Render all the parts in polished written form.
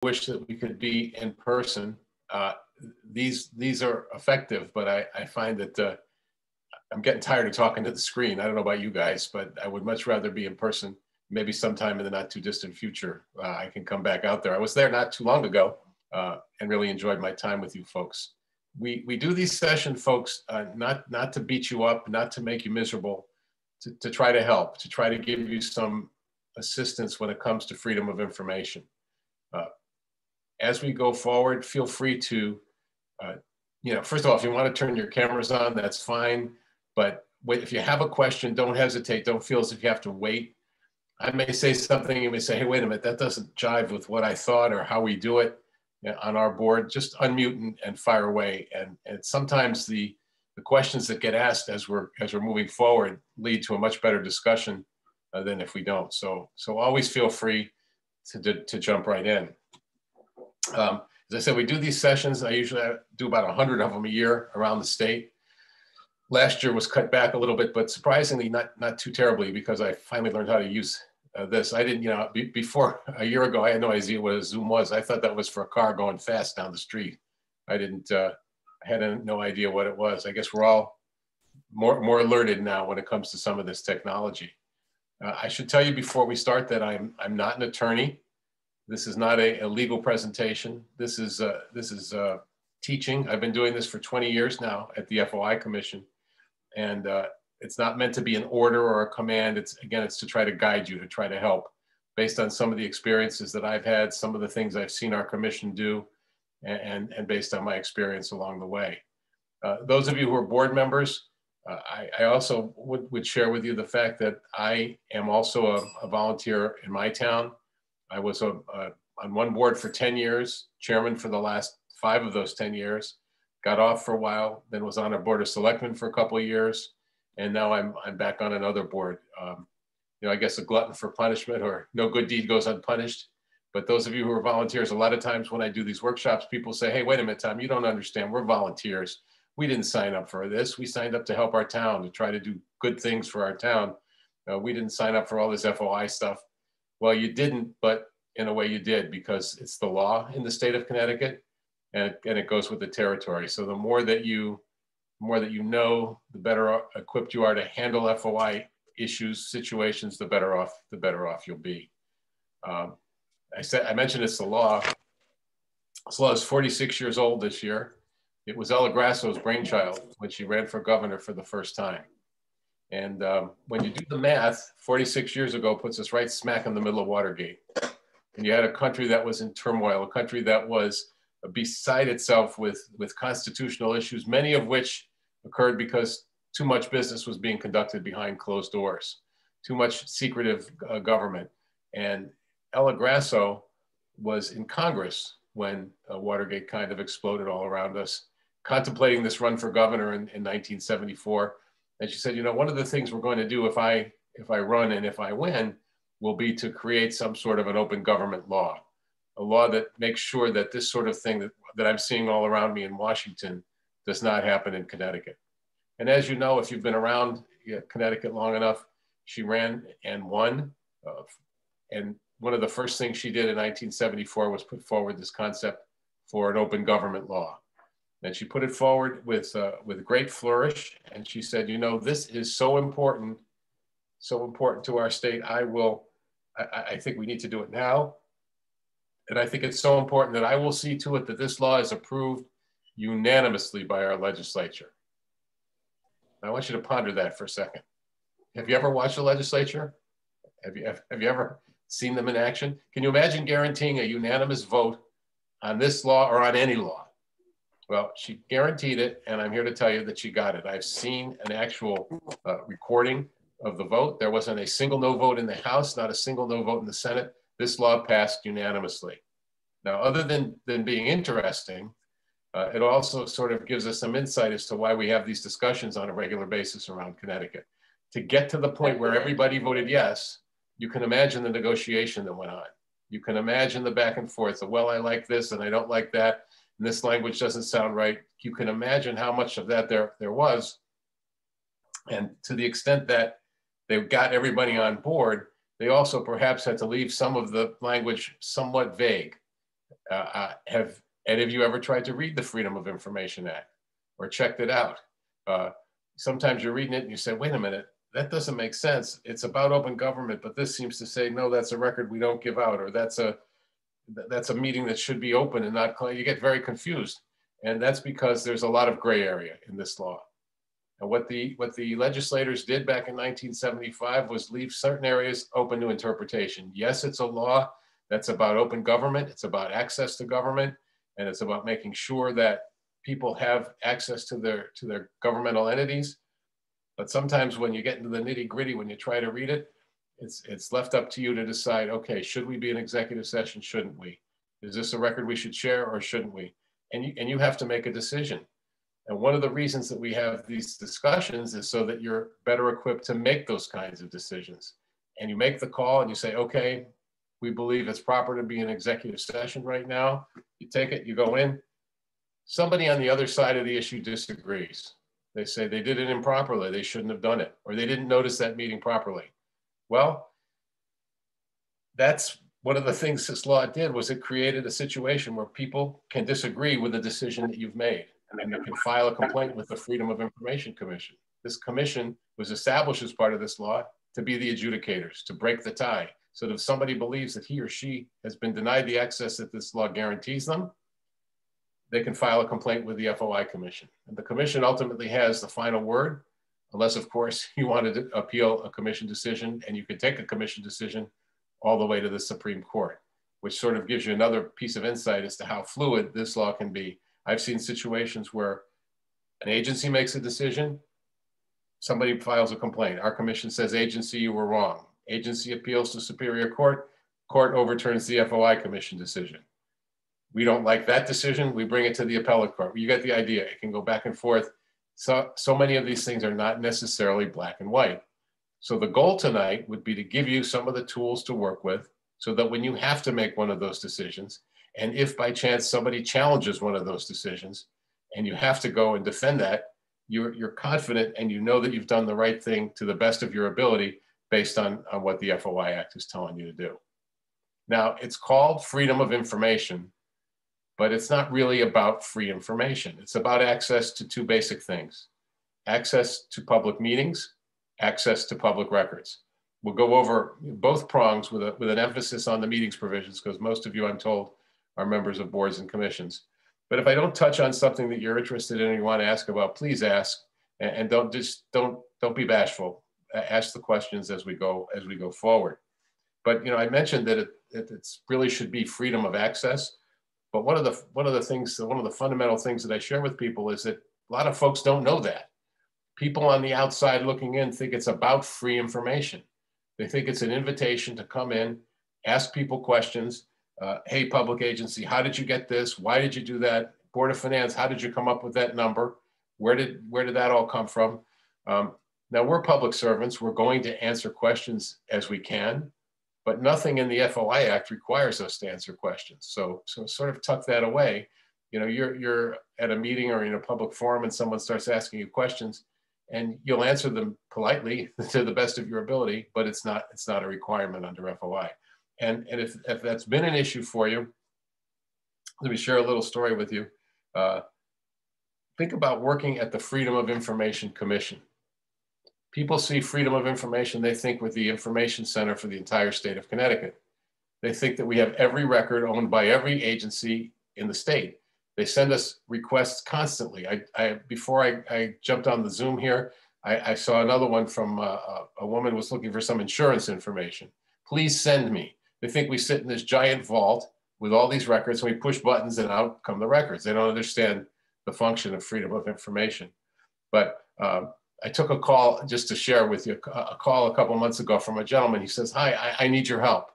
wish that we could be in person. These are effective, but I find that I'm getting tired of talking to the screen. I don't know about you guys, but I would much rather be in person. Maybe sometime in the not too distant future, I can come back out there. I was there not too long ago and really enjoyed my time with you folks. We do these sessions, folks, not to beat you up, not to make you miserable, to try to help, to try to give you some assistance when it comes to freedom of information. As we go forward, feel free to, first of all, if you want to turn your cameras on, that's fine. But if you have a question, don't hesitate. Don't feel as if you have to wait. I may say something, you may say, hey, wait a minute, that doesn't jive with what I thought or how we do it on our board. Just unmute and fire away. And sometimes the questions that get asked as we're moving forward lead to a much better discussion than if we don't. So always feel free to jump right in. As I said, we do these sessions. I usually do about 100 of them a year around the state. Last year was cut back a little bit, but surprisingly not too terribly, because I finally learned how to use this. I didn't, before a year ago, I had no idea what a Zoom was. I thought that was for a car going fast down the street. I had no idea what it was. I guess we're all more alerted now when it comes to some of this technology. I should tell you before we start that I'm not an attorney. This is not a legal presentation. This is teaching. I've been doing this for 20 years now at the FOI Commission, and it's not meant to be an order or a command. It's to try to guide you, to try to help, based on some of the experiences that I've had, some of the things I've seen our commission do, and based on my experience along the way. Those of you who are board members, I also would share with you the fact that I am also a volunteer in my town. I was on one board for 10 years, chairman for the last 5 of those 10 years, got off for a while, then was on a board of selectmen for a couple of years, and now I'm back on another board. I guess a glutton for punishment, or no good deed goes unpunished. But those of you who are volunteers, a lot of times when I do these workshops, people say, hey, wait a minute, Tom, you don't understand. We're volunteers. We didn't sign up for this. We signed up to help our town, to try to do good things for our town. We didn't sign up for all this FOI stuff. Well, you didn't, but in a way you did, because it's the law in the state of Connecticut, and it goes with the territory. So the more that you know, the better equipped you are to handle FOI issues, situations, the better off you'll be. I mentioned it's the law. This law is 46 years old this year. It was Ella Grasso's brainchild when she ran for governor for the first time. And when you do the math, 46 years ago puts us right smack in the middle of Watergate. And you had a country that was in turmoil, a country that was beside itself with constitutional issues, many of which occurred because too much business was being conducted behind closed doors, too much secretive government. And Ella Grasso was in Congress when Watergate kind of exploded all around us, contemplating this run for governor in 1974. And she said, one of the things we're going to do if I run and if I win will be to create some sort of an open government law, a law that makes sure that this sort of thing that I'm seeing all around me in Washington does not happen in Connecticut. And as you know, if you've been around Connecticut long enough, she ran and won. And one of the first things she did in 1974 was put forward this concept for an open government law. And she put it forward with great flourish. And she said, this is so important to our state. I think we need to do it now. And I think it's so important that I will see to it that this law is approved unanimously by our legislature. I want you to ponder that for a second. Have you ever watched the legislature? Have you ever seen them in action? Can you imagine guaranteeing a unanimous vote on this law or on any law? Well, she guaranteed it, and I'm here to tell you that she got it. I've seen an actual recording of the vote. There wasn't a single no vote in the House, not a single no vote in the Senate. This law passed unanimously. Now, other than being interesting, it also sort of gives us some insight as to why we have these discussions on a regular basis around Connecticut. To get to the point where everybody voted yes, you can imagine the negotiation that went on. You can imagine the back and forth, well, I like this and I don't like that, and this language doesn't sound right. You can imagine how much of that there was. And to the extent that they got everybody on board, they also perhaps had to leave some of the language somewhat vague. Have any of you ever tried to read the Freedom of Information Act or checked it out? Sometimes you're reading it and you say, wait a minute, that doesn't make sense. It's about open government, but this seems to say, no, that's a record we don't give out, or that's a meeting that should be open and not closed. You get very confused. And that's because there's a lot of gray area in this law. And what the legislators did back in 1975 was leave certain areas open to interpretation. Yes, it's a law that's about open government. It's about access to government, and it's about making sure that people have access to their governmental entities. But sometimes when you get into the nitty gritty, when you try to read it, it's left up to you to decide, okay, should we be in executive session? Shouldn't we? Is this a record we should share or shouldn't we? And you have to make a decision. And one of the reasons that we have these discussions is so that you're better equipped to make those kinds of decisions. And you make the call and you say, okay, we believe it's proper to be in executive session right now. You take it, you go in. Somebody on the other side of the issue disagrees. They say they did it improperly, they shouldn't have done it, or they didn't notice that meeting properly. Well, that's one of the things this law did, was it created a situation where people can disagree with the decision that you've made, and they can file a complaint with the Freedom of Information Commission. This commission was established as part of this law to be the adjudicators, to break the tie. So that if somebody believes that he or she has been denied the access that this law guarantees them, they can file a complaint with the FOI Commission. And the commission ultimately has the final word, unless of course you wanted to appeal a commission decision, and you can take a commission decision all the way to the Supreme Court, which sort of gives you another piece of insight as to how fluid this law can be. I've seen situations where an agency makes a decision, somebody files a complaint. Our commission says, agency, you were wrong. Agency appeals to Superior Court, court overturns the FOI Commission decision. We don't like that decision, we bring it to the appellate court. You get the idea, it can go back and forth. So many of these things are not necessarily black and white. So the goal tonight would be to give you some of the tools to work with so that when you have to make one of those decisions, and if by chance somebody challenges one of those decisions and you have to go and defend that, you're confident and you know that you've done the right thing to the best of your ability based on what the FOI Act is telling you to do. Now, it's called freedom of information, but it's not really about free information. It's about access to two basic things: access to public meetings, access to public records. We'll go over both prongs with an emphasis on the meetings provisions, because most of you, I'm told, are members of boards and commissions. But if I don't touch on something that you're interested in or you want to ask about, please ask, and don't be bashful. Ask the questions as we go forward. But I mentioned that it really should be freedom of access. But one of the fundamental things that I share with people is that a lot of folks don't know that. People on the outside looking in think it's about free information. They think it's an invitation to come in, ask people questions. Hey, public agency, how did you get this? Why did you do that? Board of Finance, how did you come up with that number? Where did that all come from? Now, we're public servants. We're going to answer questions as we can, but nothing in the FOI Act requires us to answer questions. So sort of tuck that away. You're at a meeting or in a public forum and someone starts asking you questions, and you'll answer them politely to the best of your ability, but it's not a requirement under FOI. And if that's been an issue for you, let me share a little story with you. Think about working at the Freedom of Information Commission. People see freedom of information, they think we're the information center for the entire state of Connecticut. They think that we have every record owned by every agency in the state. They send us requests constantly. Before I jumped on the Zoom here, I saw another one from a woman who was looking for some insurance information. Please send me. They think we sit in this giant vault with all these records and we push buttons and out come the records. They don't understand the function of freedom of information. But I took a call, just to share with you, a call a couple months ago from a gentleman. He says, hi, I need your help.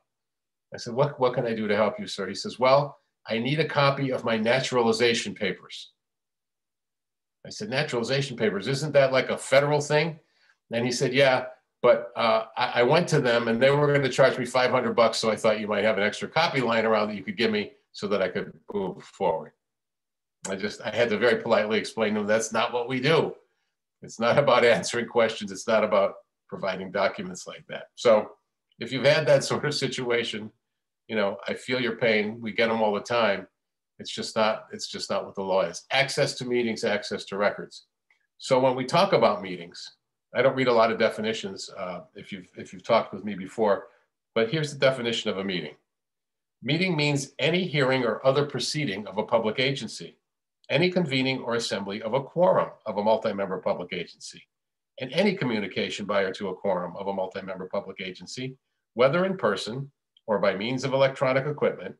I said, what can I do to help you, sir? He says, well, I need a copy of my naturalization papers. I said, naturalization papers, isn't that like a federal thing? And he said, yeah, but I went to them and they were going to charge me $500, so I thought you might have an extra copy lying around that you could give me so that I could move forward. I had to very politely explain to him, that's not what we do. It's not about answering questions. It's not about providing documents like that. So if you've had that sort of situation, You know, I feel your pain. We get them all the time. It's just not what the law is. Access to meetings, access to records. So when we talk about meetings, I don't read a lot of definitions if you've talked with me before, but here's the definition of a meeting. Meeting means any hearing or other proceeding of a public agency, any convening or assembly of a quorum of a multi-member public agency, and any communication by or to a quorum of a multi-member public agency, whether in person or by means of electronic equipment,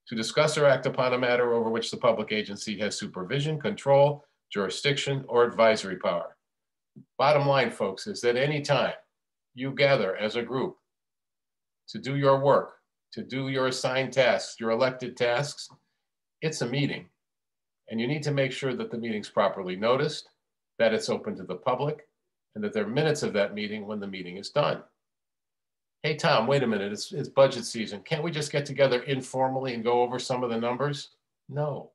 to discuss or act upon a matter over which the public agency has supervision, control, jurisdiction, or advisory power. Bottom line, folks, is that any time you gather as a group to do your work, to do your assigned tasks, your elected tasks, it's a meeting. And you need to make sure that the meeting's properly noticed, that it's open to the public, and that there are minutes of that meeting when the meeting is done. Hey, Tom, wait a minute, it's budget season. Can't we just get together informally and go over some of the numbers? No.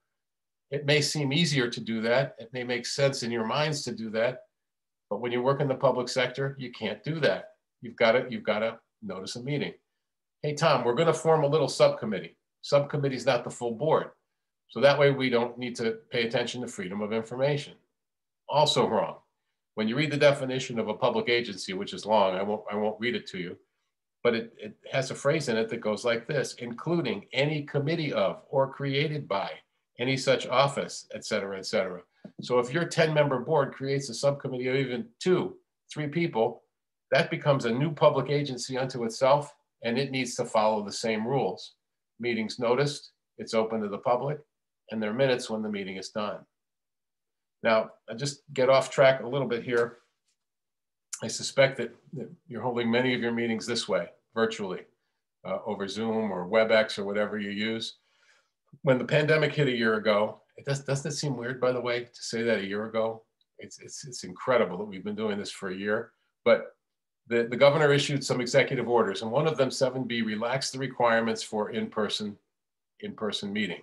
It may seem easier to do that. It may make sense in your minds to do that. But when you work in the public sector, you can't do that. You've got to notice a meeting. Hey, Tom, we're going to form a little subcommittee. Subcommittee is not the full board. So that way we don't need to pay attention to freedom of information. Also wrong. When you read the definition of a public agency, which is long, I won't read it to you, but it has a phrase in it that goes like this: including any committee of or created by any such office, et cetera, et cetera. So if your 10-member board creates a subcommittee of even 2, 3 people, that becomes a new public agency unto itself, and it needs to follow the same rules. Meetings noticed, it's open to the public, and there are minutes when the meeting is done. Now, I just get off track a little bit here. I suspect that you're holding many of your meetings this way, virtually, over Zoom or WebEx or whatever you use. When the pandemic hit a year ago, doesn't it seem weird, by the way, to say that a year ago? It's incredible that we've been doing this for a year. But the governor issued some executive orders, and one of them, 7B, relaxed the requirements for in-person meeting.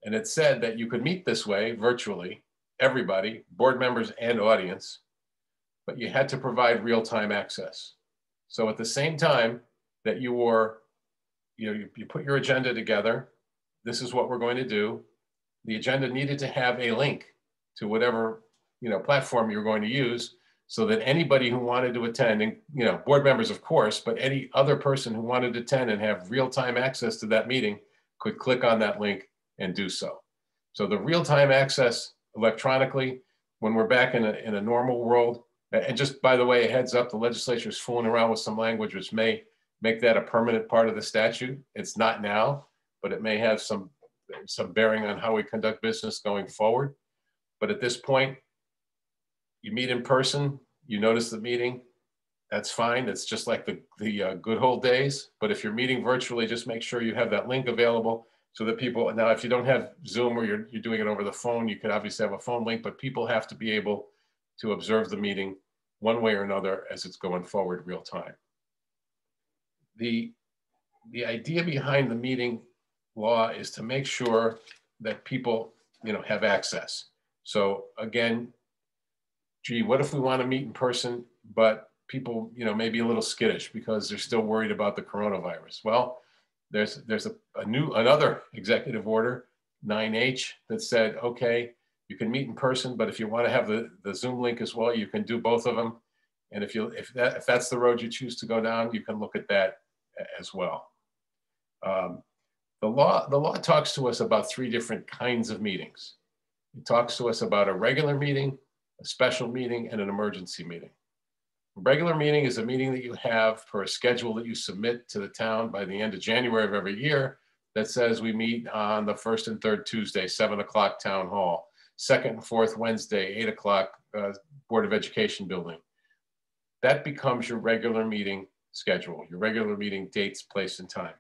And it said that you could meet this way virtually, everybody, board members and audience, but you had to provide real-time access. So at the same time that you put your agenda together, this is what we're going to do. The agenda needed to have a link to whatever platform you're going to use, so that anybody who wanted to attend, and board members of course, but any other person who wanted to attend and have real-time access to that meeting could click on that link and do so. So the real-time access electronically, when we're back in a normal world, and just by the way, a heads up, the legislature is fooling around with some language which may make that a permanent part of the statute. It's not now, but it may have some bearing on how we conduct business going forward. But at this point, you meet in person, you notice the meeting, that's fine. It's just like the good old days. But if you're meeting virtually, just make sure you have that link available so that people, now if you don't have Zoom or you're doing it over the phone, you could obviously have a phone link, but people have to be able to observe the meeting one way or another as it's going forward real time. The idea behind the meeting law is to make sure that people have access. So again, gee, what if we want to meet in person, but people may be a little skittish because they're still worried about the coronavirus? Well, there's another executive order, 9H, that said, okay, you can meet in person, but if you want to have the Zoom link as well, you can do both of them. And if that's the road you choose to go down, you can look at that as well. The law talks to us about 3 different kinds of meetings. It talks to us about a regular meeting, a special meeting, and an emergency meeting. A regular meeting is a meeting that you have per a schedule that you submit to the town by the end of January of every year that says we meet on the 1st and 3rd Tuesday, 7 o'clock town hall, 2nd and 4th Wednesday, 8 o'clock Board of Education building. That becomes your regular meeting schedule, your regular meeting dates, place, and time.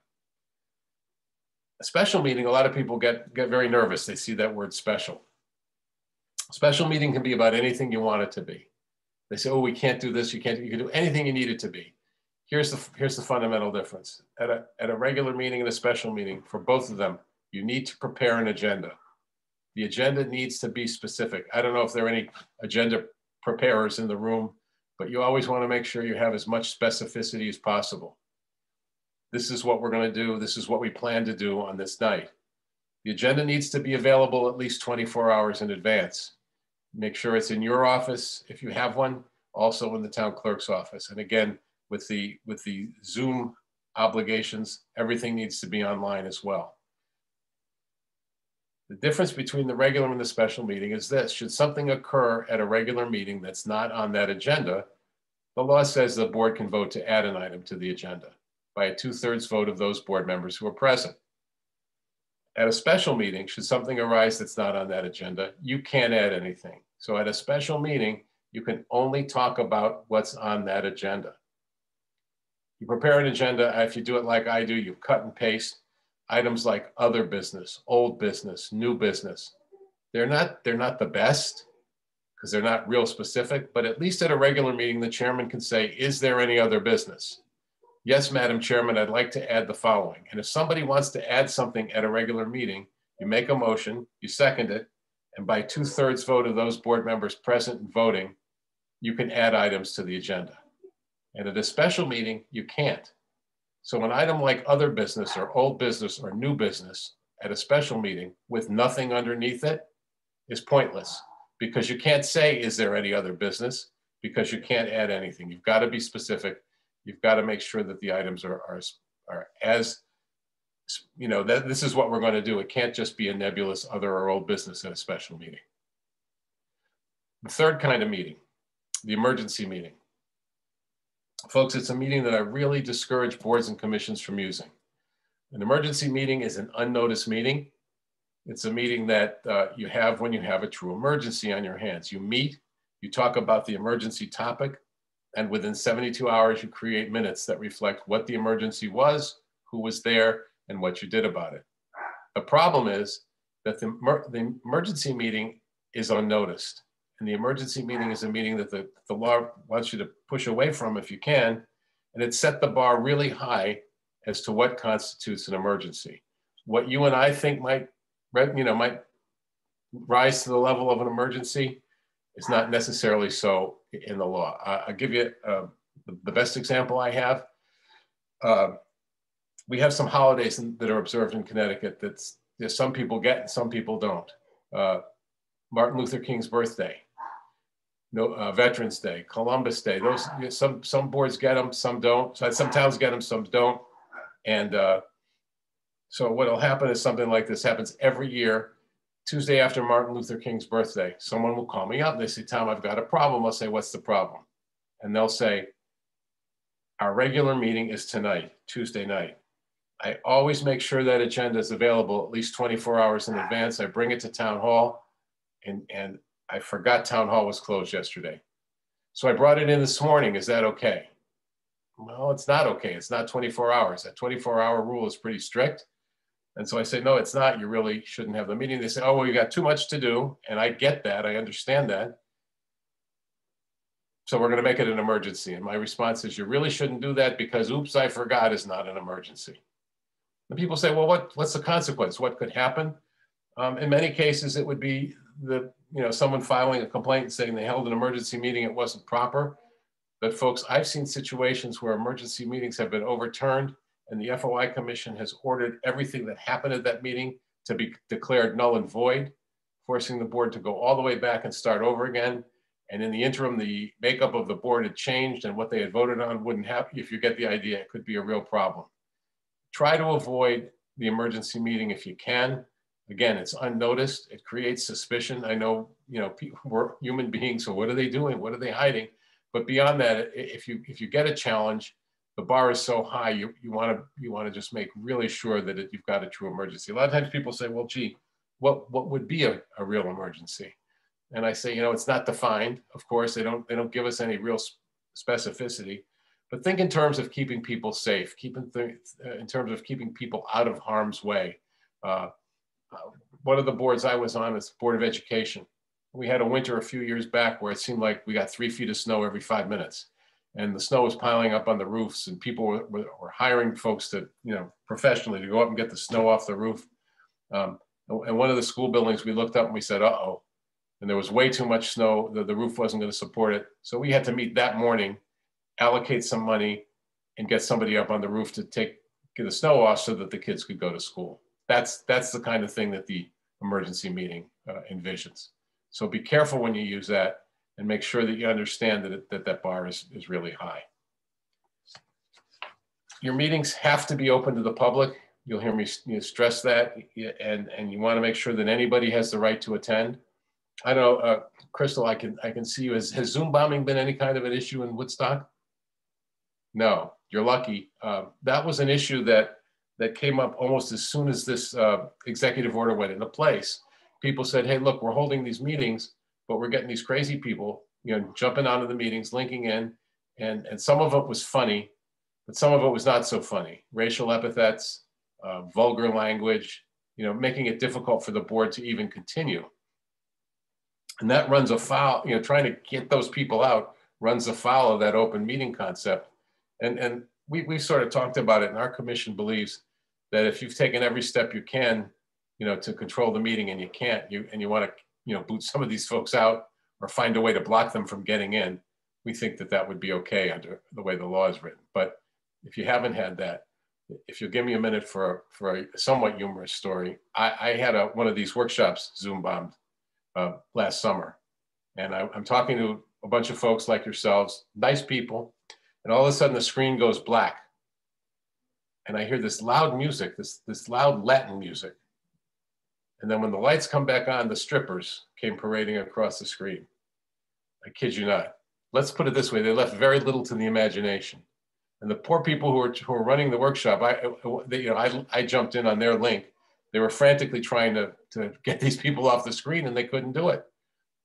A special meeting, a lot of people get very nervous. They see that word special. Special meeting can be about anything you want it to be. They say, oh, we can't do this, you can do anything you need it to be. Here's the fundamental difference. At a regular meeting and a special meeting, for both of them, you need to prepare an agenda. The agenda needs to be specific. I don't know if there are any agenda preparers in the room, but you always want to make sure you have as much specificity as possible. this is what we're going to do. This is what we plan to do on this night. The agenda needs to be available at least 24 hours in advance. Make sure it's in your office if you have one, also in the town clerk's office. And again, with the Zoom obligations, everything needs to be online as well. The difference between the regular and the special meeting is this: should something occur at a regular meeting that's not on that agenda, the law says the board can vote to add an item to the agenda by a 2/3 vote of those board members who are present. At a special meeting, should something arise that's not on that agenda, you can't add anything. So at a special meeting, you can only talk about what's on that agenda. You prepare an agenda. If you do it like I do, you cut and paste items like other business, old business, new business. They're not the best because they're not real specific, but at least at a regular meeting, the chairman can say, is there any other business? Yes, Madam Chairman, I'd like to add the following. And if somebody wants to add something at a regular meeting, you make a motion, you second it, and by 2/3 vote of those board members present and voting, you can add items to the agenda. And at a special meeting, you can't. So an item like other business or old business or new business at a special meeting with nothing underneath it is pointless, because you can't say, is there any other business? Because you can't add anything. You've got to be specific. You've got to make sure that the items are as, you know, that this is what we're going to do. It can't just be a nebulous other or old business at a special meeting. The third kind of meeting, the emergency meeting. Folks, it's a meeting that I really discourage boards and commissions from using. An emergency meeting is an unnoticed meeting. It's a meeting that you have when you have a true emergency on your hands. You meet, you talk about the emergency topic, and within 72 hours, you create minutes that reflect what the emergency was, who was there, and what you did about it. The problem is that the emergency meeting is unnoticed. And the emergency meeting is a meeting that the law wants you to push away from if you can. And it set the bar really high as to what constitutes an emergency. What you and I think might rise to the level of an emergency is not necessarily so in the law. I'll give you the best example I have. We have some holidays that are observed in Connecticut that some people get and some people don't. Martin Luther King's birthday, Veterans Day, Columbus Day. Those, some boards get them, some don't. Some towns get them, some don't. And so what'll happen is something like this happens every year. Tuesday after Martin Luther King's birthday, someone will call me up. They say, Tom, I've got a problem. I'll say, what's the problem? And they'll say, our regular meeting is tonight, Tuesday night. I always make sure that agenda is available at least 24 hours in advance. I bring it to town hall, and I forgot town hall was closed yesterday. So I brought it in this morning. Is that okay? Well, it's not okay. It's not 24 hours. That 24-hour rule is pretty strict. And so I say, no, it's not. You really shouldn't have the meeting. They say, oh, well, you got too much to do. And I get that. I understand that. So we're going to make it an emergency. And my response is, you really shouldn't do that because, oops, I forgot is not an emergency. And people say, well, what's the consequence? What could happen? In many cases, it would be someone filing a complaint and saying they held an emergency meeting, it wasn't proper. But folks, I've seen situations where emergency meetings have been overturned, and the FOI Commission has ordered everything that happened at that meeting to be declared null and void, forcing the board to go all the way back and start over again. And in the interim, the makeup of the board had changed, and what they had voted on wouldn't happen. If you get the idea, it could be a real problem. Try to avoid the emergency meeting if you can. Again, it's unnoticed. It creates suspicion. I know, people, we're human beings, so what are they doing? What are they hiding? But beyond that, if you get a challenge, the bar is so high, you want to just make really sure that you've got a true emergency. A lot of times people say, well, gee, what would be a real emergency? And I say, it's not defined. Of course, they don't give us any real specificity. But think in terms of keeping people safe, in terms of keeping people out of harm's way. One of the boards I was on is the Board of Education. We had a winter a few years back where it seemed like we got 3 feet of snow every 5 minutes. And the snow was piling up on the roofs, and people were hiring folks to, professionally to go up and get the snow off the roof. And one of the school buildings, we looked up and we said, uh-oh. And there was way too much snow. The roof wasn't going to support it. So we had to meet that morning, allocate some money, and get somebody up on the roof to take get the snow off so that the kids could go to school. That's the kind of thing that the emergency meeting envisions. So be careful when you use that, and make sure that you understand that that bar is really high. Your meetings have to be open to the public. You'll hear me stress that, and you want to make sure that anybody has the right to attend. I know, Crystal, I can see you. Has Zoom bombing been any kind of an issue in Woodstock? No, you're lucky. That was an issue that came up almost as soon as this executive order went into place. People said, hey, look, we're holding these meetings, but we're getting these crazy people, jumping onto the meetings, linking in, and some of it was funny, but some of it was not so funny. Racial epithets, vulgar language, making it difficult for the board to even continue. And that runs afoul, trying to get those people out runs afoul of that open meeting concept. And we sort of talked about it, and our commission believes that if you've taken every step you can, to control the meeting, and you can't, and you want to, boot some of these folks out or find a way to block them from getting in, we think that would be okay under the way the law is written. But if you haven't had that, if you'll give me a minute for a somewhat humorous story, I had one of these workshops Zoom bombed last summer, and I'm talking to a bunch of folks like yourselves, nice people, and all of a sudden the screen goes black, and I hear this loud music, this loud Latin music. And then when the lights come back on, the strippers came parading across the screen. I kid you not. Let's put it this way, they left very little to the imagination. And the poor people who were running the workshop, I jumped in on their link. They were frantically trying to get these people off the screen, and they couldn't do it.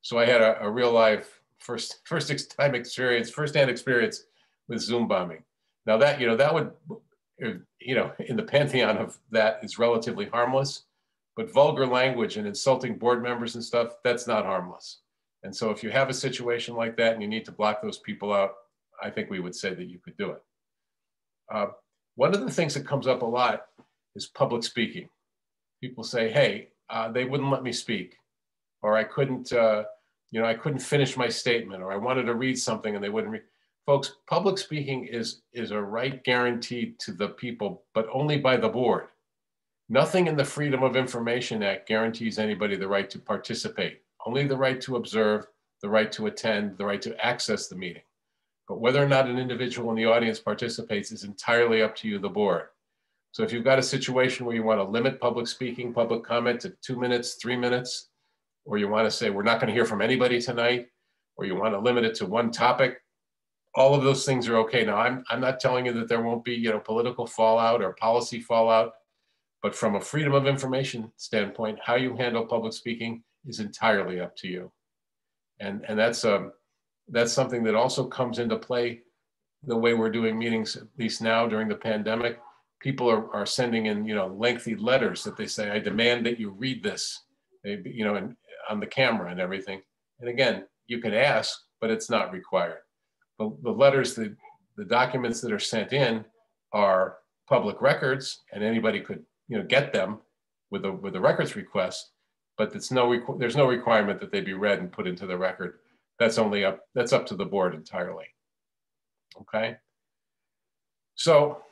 So I had a real life first-hand experience with Zoom bombing. Now that would, in the pantheon of that is relatively harmless, but vulgar language and insulting board members and stuff, that's not harmless. And so if you have a situation like that and you need to block those people out, I think we would say that you could do it. One of the things that comes up a lot is public speaking. People say, hey, they wouldn't let me speak, or I couldn't finish my statement, or I wanted to read something and they wouldn't read. Folks, public speaking is a right guaranteed to the people, but only by the board. Nothing in the Freedom of Information Act guarantees anybody the right to participate, only the right to observe, the right to attend, the right to access the meeting. But whether or not an individual in the audience participates is entirely up to you, the board. So if you've got a situation where you want to limit public speaking, public comment to 2 minutes, 3 minutes, or you want to say, we're not going to hear from anybody tonight, or you want to limit it to one topic, all of those things are okay. Now, I'm not telling you that there won't be, political fallout or policy fallout, but from a freedom of information standpoint, how you handle public speaking is entirely up to you. And that's something that also comes into play the way we're doing meetings, at least now during the pandemic. People are sending in, lengthy letters that they say, I demand that you read this, and on the camera and everything. And again, you can ask, but it's not required. The letters, the documents that are sent in are public records, and anybody could, get them with a records request, but there's no requirement that they be read and put into the record. That's up to the board entirely. Okay. So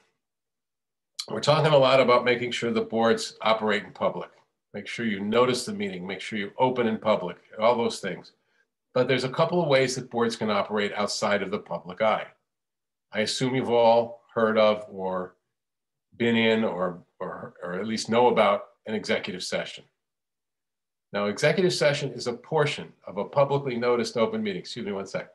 we're talking a lot about making sure the boards operate in public. Make sure you notice the meeting, make sure you open in public, all those things. But there's a couple of ways that boards can operate outside of the public eye. I assume you've all heard of or been in or at least know about an executive session. Now, executive session is a portion of a publicly noticed open meeting. Excuse me one sec.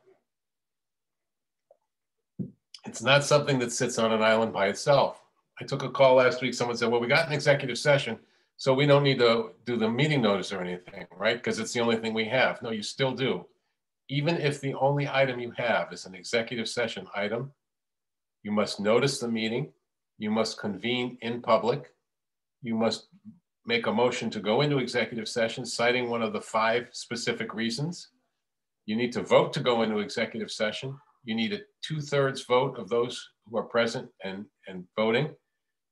It's not something that sits on an island by itself. I took a call last week. Someone said, well, we got an executive session, so we don't need to do the meeting notice or anything, right? Because it's the only thing we have. No, you still do. Even if the only item you have is an executive session item, you must notice the meeting. You must convene in public. You must make a motion to go into executive session, citing one of the 5 specific reasons. You need to vote to go into executive session. You need a 2/3 vote of those who are present and voting.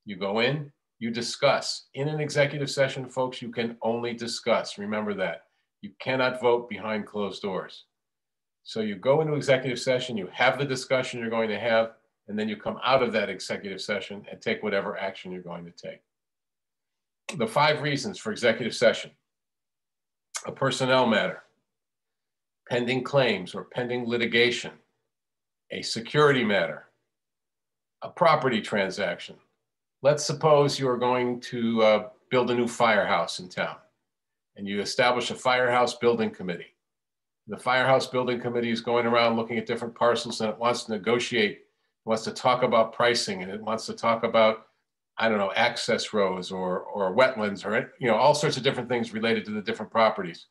You go in, you discuss. In an executive session, folks, you can only discuss. Remember that. You cannot vote behind closed doors. So you go into executive session, you have the discussion you're going to have, and then you come out of that executive session and take whatever action you're going to take. The 5 reasons for executive session: a personnel matter, pending claims or pending litigation, a security matter, a property transaction. Let's suppose you are going to build a new firehouse in town, and you establish a firehouse building committee. The firehouse building committee is going around looking at different parcels, and it wants to negotiate, it wants to talk about pricing, and it wants to talk about, I don't know, access roads or wetlands, or all sorts of different things related to the different properties.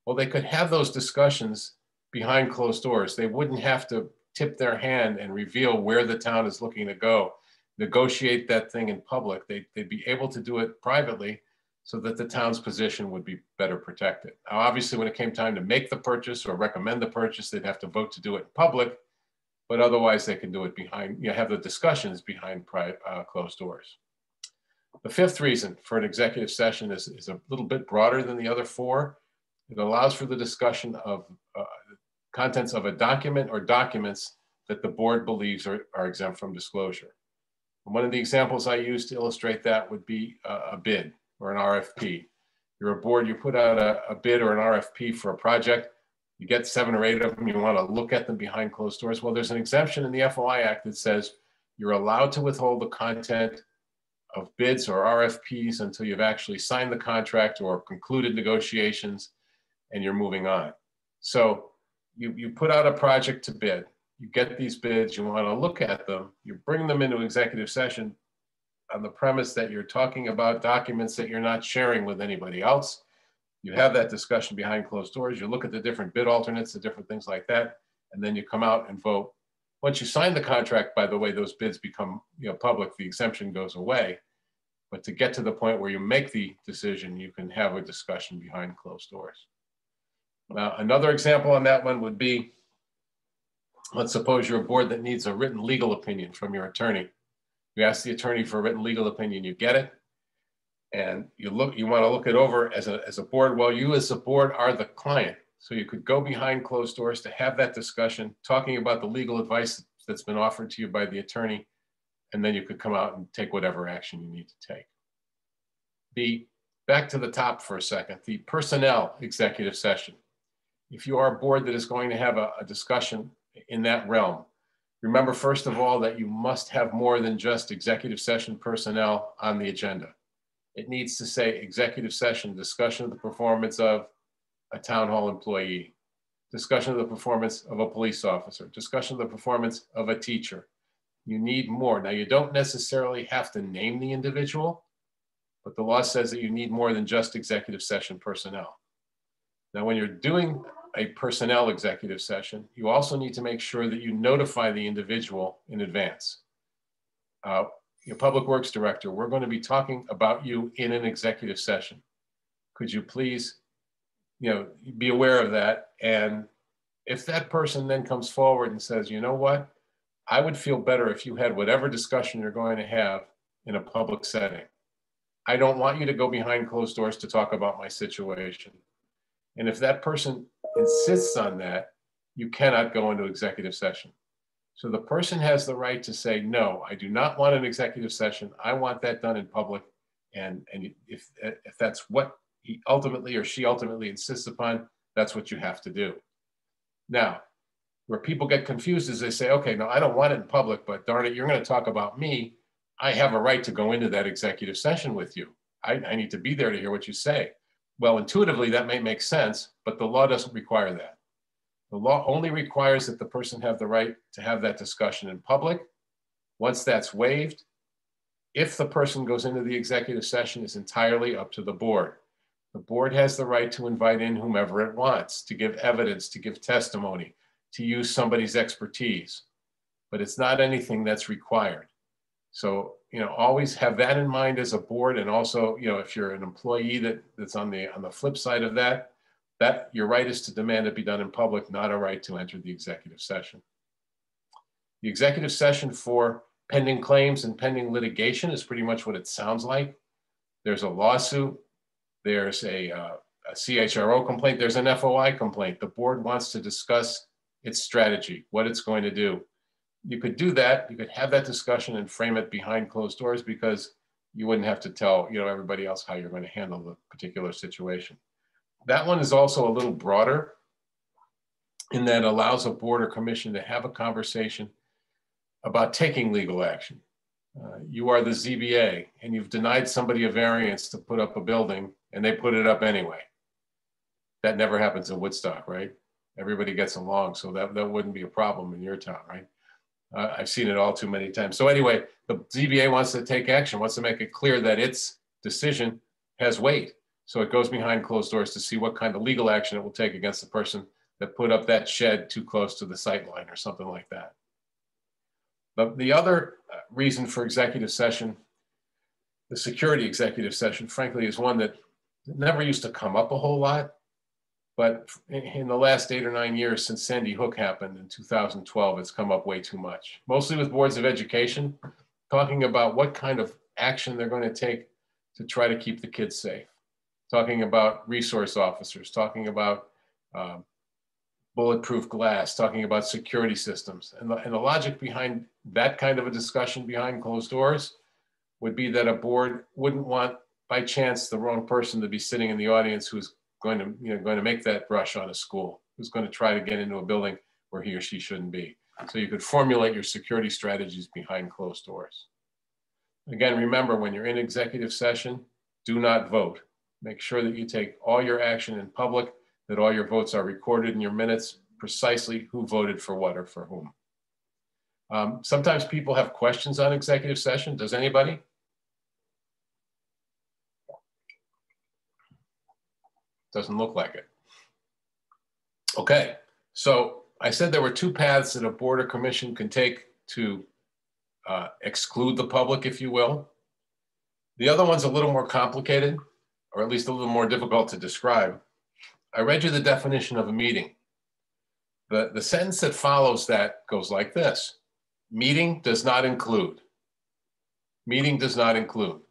Well, they could have those discussions behind closed doors. They wouldn't have to tip their hand and reveal where the town is looking to go, negotiate that thing in public. They'd be able to do it privately so that the town's position would be better protected. Now, obviously, when it came time to make the purchase or recommend the purchase, they'd have to vote to do it in public, but otherwise they can do it behind, have the discussions behind closed doors. The 5th reason for an executive session is a little bit broader than the other 4. It allows for the discussion of contents of a document or documents that the board believes are exempt from disclosure. And one of the examples I use to illustrate that would be a bid or an RFP. You're a board, you put out a bid or an RFP for a project, you get 7 or 8 of them, you want to look at them behind closed doors. Well, there's an exemption in the FOI Act that says you're allowed to withhold the content of bids or RFPs until you've actually signed the contract or concluded negotiations and you're moving on. So you put out a project to bid, you get these bids, you want to look at them, you bring them into executive session on the premise that you're talking about documents that you're not sharing with anybody else. You have that discussion behind closed doors, you look at the different bid alternates, the different things like that, and then you come out and vote. Once you sign the contract, by the way, those bids become public, the exemption goes away. But to get to the point where you make the decision, you can have a discussion behind closed doors. Now, another example on that one would be, let's suppose you're a board that needs a written legal opinion from your attorney. You ask the attorney for a written legal opinion, you get it, and you want to look it over as a board. Well, you as a board are the client. So you could go behind closed doors to have that discussion, talking about the legal advice that's been offered to you by the attorney, and then you could come out and take whatever action you need to take. Back to the top for a second, the personnel executive session. If you are a board that is going to have a discussion in that realm, remember, first of all, that you must have more than just executive session personnel on the agenda. It needs to say executive session, discussion of the performance of a town hall employee, discussion of the performance of a police officer, discussion of the performance of a teacher. You need more. Now, you don't necessarily have to name the individual, but the law says that you need more than just executive session personnel. Now, when you're doing a personnel executive session, you also need to make sure that you notify the individual in advance. Your public works director, we're going to be talking about you in an executive session. Could you please, be aware of that? And if that person then comes forward and says, you know what, I would feel better if you had whatever discussion you're going to have in a public setting. I don't want you to go behind closed doors to talk about my situation. And if that person insists on that, you cannot go into executive session. So the person has the right to say, no, I do not want an executive session. I want that done in public. And if that's what he ultimately or she ultimately insists upon, that's what you have to do. Now, where people get confused is they say, okay, no, I don't want it in public, but darn it, you're going to talk about me. I have a right to go into that executive session with you. I need to be there to hear what you say. Well, intuitively, that may make sense, but the law doesn't require that. The law only requires that the person have the right to have that discussion in public. Once that's waived, if the person goes into the executive session, it's entirely up to the board. The board has the right to invite in whomever it wants, to give evidence, to give testimony, to use somebody's expertise, but it's not anything that's required. So, always have that in mind as a board. And also, if you're an employee that's on the flip side of that your right is to demand it be done in public, not a right to enter the executive session. The executive session for pending claims and pending litigation is pretty much what it sounds like. There's a lawsuit, there's a CHRO complaint, there's an FOI complaint. The board wants to discuss its strategy, what it's going to do. you could do that. You could have that discussion and frame it behind closed doors because you wouldn't have to tell, everybody else how you're going to handle the particular situation. That one is also a little broader in that it allows a board or commission to have a conversation about taking legal action. You are the ZBA and you've denied somebody a variance to put up a building and they put it up anyway. That never happens in Woodstock, right? Everybody gets along, so that wouldn't be a problem in your town, right? I've seen it all too many times. So anyway, the ZBA wants to take action, wants to make it clear that its decision has weight. So it goes behind closed doors to see what kind of legal action it will take against the person that put up that shed too close to the sight line or something like that. But the other reason for executive session, the security executive session, frankly, is one that never used to come up a whole lot. But in the last 8 or 9 years since Sandy Hook happened in 2012, it's come up way too much. Mostly with boards of education, talking about what kind of action they're going to take to try to keep the kids safe. Talking about resource officers, talking about bulletproof glass, talking about security systems. And the logic behind that kind of a discussion behind closed doors would be that a board wouldn't want, by chance, the wrong person to be sitting in the audience who's going to make that rush on a school, who's going to try to get into a building where he or she shouldn't be. So you could formulate your security strategies behind closed doors. Again, remember, when you're in executive session, do not vote. Make sure that you take all your action in public, that all your votes are recorded in your minutes, precisely who voted for what or for whom. Sometimes people have questions on executive session. Does anybody? Doesn't look like it. Okay, so I said there were two paths that a board or commission can take to exclude the public, if you will. The other one's a little more complicated, or at least a little more difficult to describe. I read you the definition of a meeting. The sentence that follows that goes like this: meeting does not include. Meeting does not include.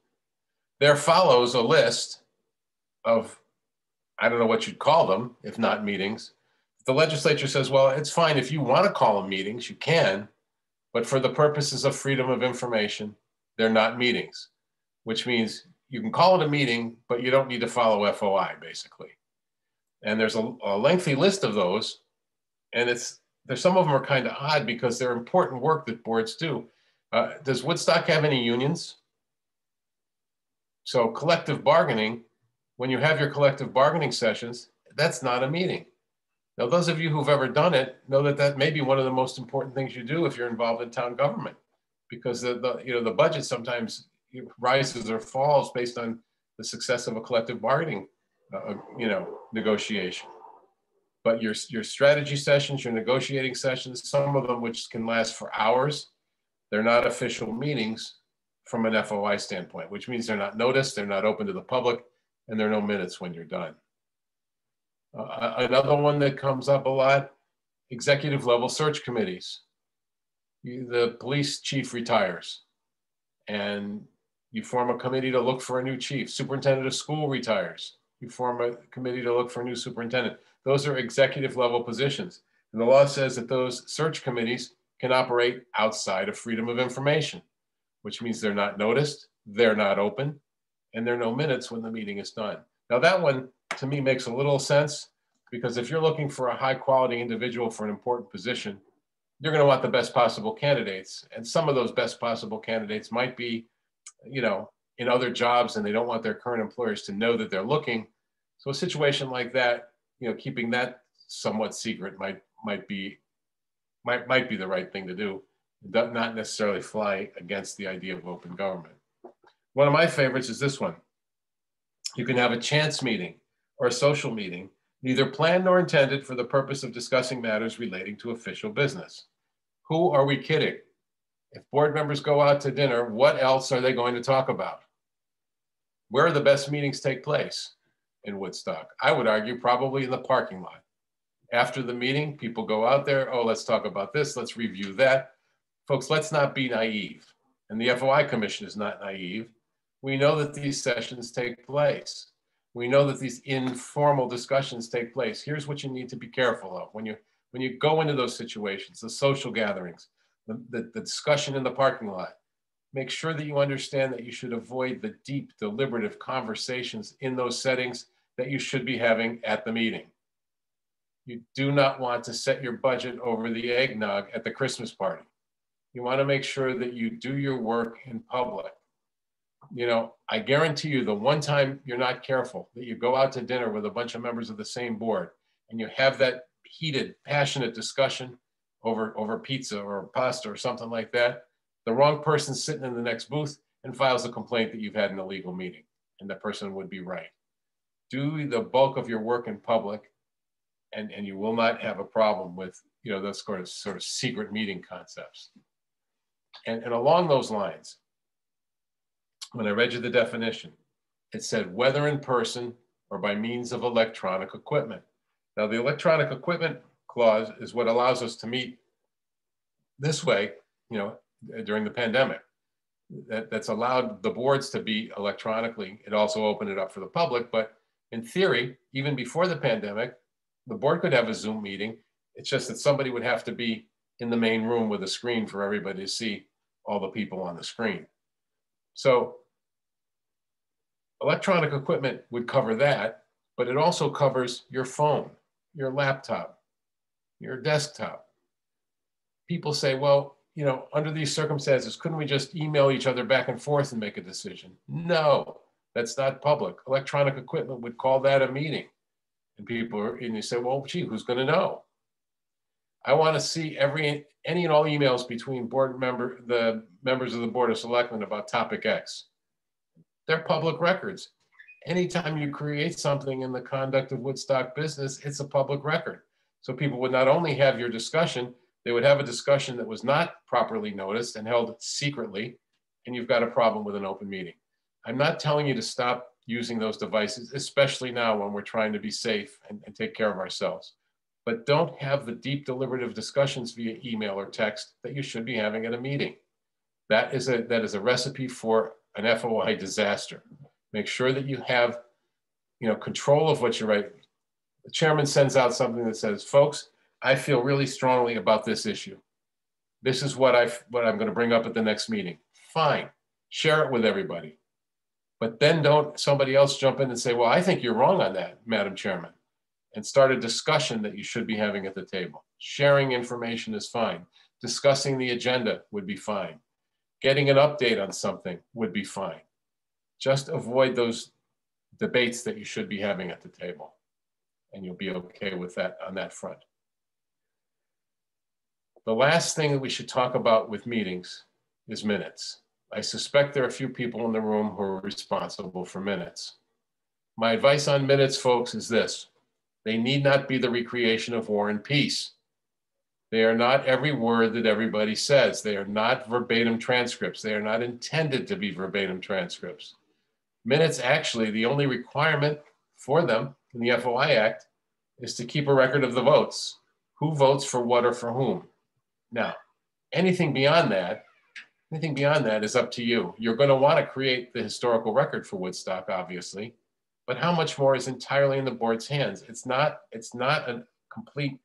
There follows a list of, I don't know what you'd call them, if not meetings. The legislature says, well, it's fine if you want to call them meetings, you can, but for the purposes of freedom of information, they're not meetings, which means you can call it a meeting, but you don't need to follow FOI, basically. And there's a lengthy list of those, and some of them are kind of odd because they're important work that boards do. Does Woodstock have any unions? So collective bargaining, when you have your collective bargaining sessions, that's not a meeting. Now, those of you who've ever done it know that that may be one of the most important things you do if you're involved in town government, because the budget sometimes rises or falls based on the success of a collective bargaining negotiation. But your strategy sessions, your negotiating sessions, some of them which can last for hours, they're not official meetings from an FOI standpoint, which means they're not noticed, they're not open to the public, and there are no minutes when you're done. Another one that comes up a lot, executive level search committees. The police chief retires and you form a committee to look for a new chief. Superintendent of school retires. You form a committee to look for a new superintendent. Those are executive level positions. And the law says that those search committees can operate outside of freedom of information, which means they're not noticed, they're not open, and there are no minutes when the meeting is done. Now that one, to me, makes a little sense, because if you're looking for a high quality individual for an important position, you're going to want the best possible candidates. And some of those best possible candidates might be, in other jobs, and they don't want their current employers to know that they're looking. So a situation like that, keeping that somewhat secret might be the right thing to do. Not necessarily fly against the idea of open government. One of my favorites is this one. You can have a chance meeting or a social meeting, neither planned nor intended for the purpose of discussing matters relating to official business. Who are we kidding? If board members go out to dinner, what else are they going to talk about? Where the best meetings take place in Woodstock? I would argue probably in the parking lot. After the meeting, people go out there, oh, let's talk about this, let's review that. Folks, let's not be naive. And the FOI Commission is not naive. We know that these sessions take place. We know that these informal discussions take place. Here's what you need to be careful of. When you go into those situations, the social gatherings, the discussion in the parking lot. Make sure that you understand that you should avoid the deep, deliberative conversations in those settings that you should be having at the meeting. You do not want to set your budget over the eggnog at the Christmas party. You want to make sure that you do your work in public. You know, I guarantee you the one time you're not careful, that you go out to dinner with a bunch of members of the same board and you have that heated, passionate discussion over pizza or pasta or something like that, the wrong person sitting in the next booth and files a complaint that you've had an illegal meeting, and the person would be right. Do the bulk of your work in public, and you will not have a problem with, you know, those sort of secret meeting concepts. And along those lines, when I read you the definition, it said whether in person or by means of electronic equipment. Now, the electronic equipment clause is what allows us to meet this way, you know, during the pandemic. That's allowed the boards to be electronically. It also opened it up for the public, but in theory, even before the pandemic, the board could have a Zoom meeting. It's just that somebody would have to be in the main room with a screen for everybody to see all the people on the screen. So electronic equipment would cover that, but it also covers your phone, your laptop, your desktop. People say, well, you know, under these circumstances, couldn't we just email each other back and forth and make a decision? No, that's not public. Electronic equipment would call that a meeting. And people are, and you say, well, gee, who's going to know? I want to see any and all emails between the members of the Board of Selectmen about topic X. They're public records. Anytime you create something in the conduct of Woodstock business, it's a public record. So people would not only have your discussion, they would have a discussion that was not properly noticed and held secretly, and you've got a problem with an open meeting. I'm not telling you to stop using those devices, especially now when we're trying to be safe and take care of ourselves. But don't have the deep deliberative discussions via email or text that you should be having at a meeting. That is a recipe for an FOI disaster. Make sure that you have, you know, control of what you write. The chairman sends out something that says, folks, I feel really strongly about this issue. This is what I'm going to bring up at the next meeting. Fine, share it with everybody. But then don't somebody else jump in and say, well, I think you're wrong on that, Madam Chairman, and start a discussion that you should be having at the table. Sharing information is fine. Discussing the agenda would be fine. Getting an update on something would be fine. Just avoid those debates that you should be having at the table, and you'll be okay with that on that front. The last thing that we should talk about with meetings is minutes. I suspect there are a few people in the room who are responsible for minutes. My advice on minutes, folks, is this. They need not be the recreation of War and Peace. They are not every word that everybody says. They are not verbatim transcripts. They are not intended to be verbatim transcripts. Minutes, actually, the only requirement for them in the FOI Act is to keep a record of the votes. Who votes for what or for whom? Now, anything beyond that is up to you. You're going to want to create the historical record for Woodstock, obviously, but how much more is entirely in the board's hands? It's not a complete,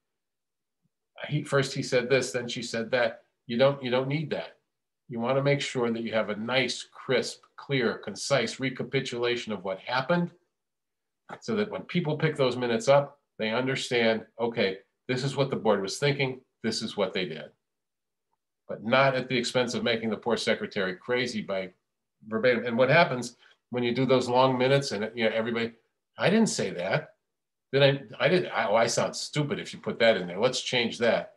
first he said this, then she said that. You don't need that. You want to make sure that you have a nice, crisp, clear, concise recapitulation of what happened, so that when people pick those minutes up, they understand, okay, this is what the board was thinking, this is what they did. But not at the expense of making the poor secretary crazy by verbatim. And what happens when you do those long minutes and, you know, everybody, I didn't say that. I sound stupid if you put that in there. Let's change that.